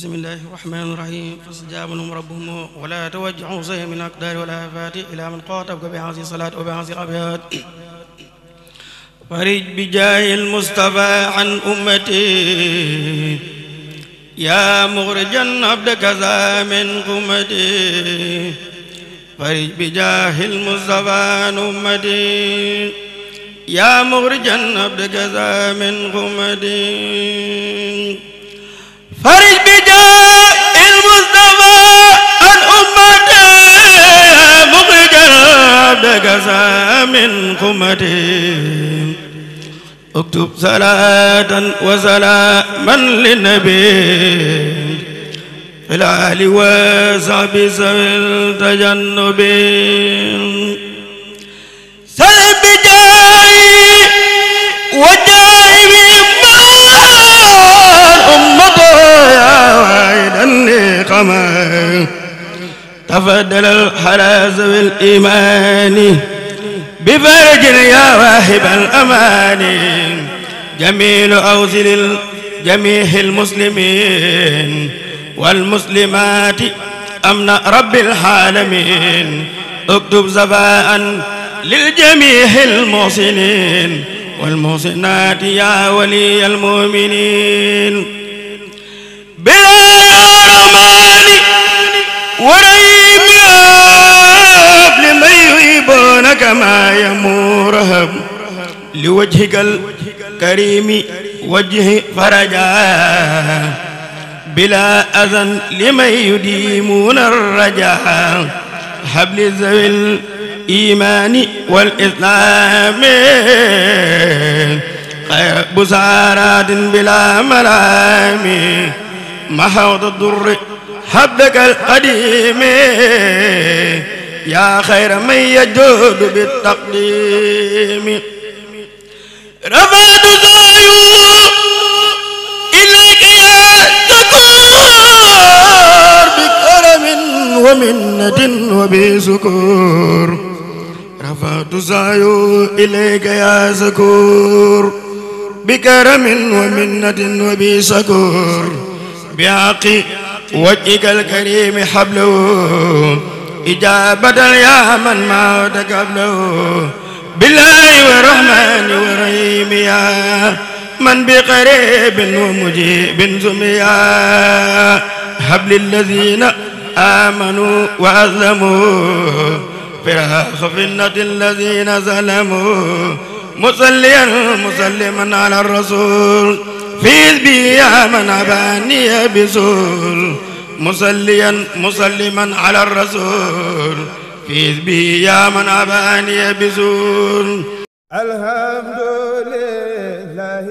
bismillahi rahmani rahim fastajaba lahum rabbuhum wala tawajjahu sayyan min al-aqdari wal afati ila man qatabaka bi hadhihi salat wa bi hadhihi al-abyat farij bi jahil mustafa an ummati ya mukhrijan abdaka za min ummati farij bi jahil mustafa an ummati ya mukhrijan abdaka za min ummati farij bi jaahil Mustafa an ummati mukhrijan abdaka min ummati uktub salatan wa salaman linnabi fil ali wa sahbi sawil tajannubi salim bi jaahi wa jaahi تفضل الحراز والإيمان بفرج يا واهب الأمان جميل أوزل جميع المسلمين والمسلمات أمن رب العالمين اكتب زفاء للجميع المحسنين والمحسنات يا ولي المؤمنين بلا رمان وريم ياب لمن يحبون كما يمورهم لوجهك الكريم وجه فرجا بلا أذن لمن يديمون الرجاء حبل ذوي الإيمان والإسلام خير بسارات بلا ملام محوض الضر حبك القديم يا خير من يجود بالتقديم رفعت زايو إليك يا سكور بكرم ومنة وبسكور رفعت زايو إليك يا سكور بكرم ومنة وبسكور بحق وجهك الكريم حبله إجابة يا من ما قبله بالله والرحمن والرحيم يا من بقريب ومجيب سميا حبل الذين آمنوا وأسلموا فراخ فتنة الذين ظلموا مصليا مسلما على الرسول في بي يا من أباني بسول مصليا مسلما على الرسول في بي يا من أباني بسول الحمد لله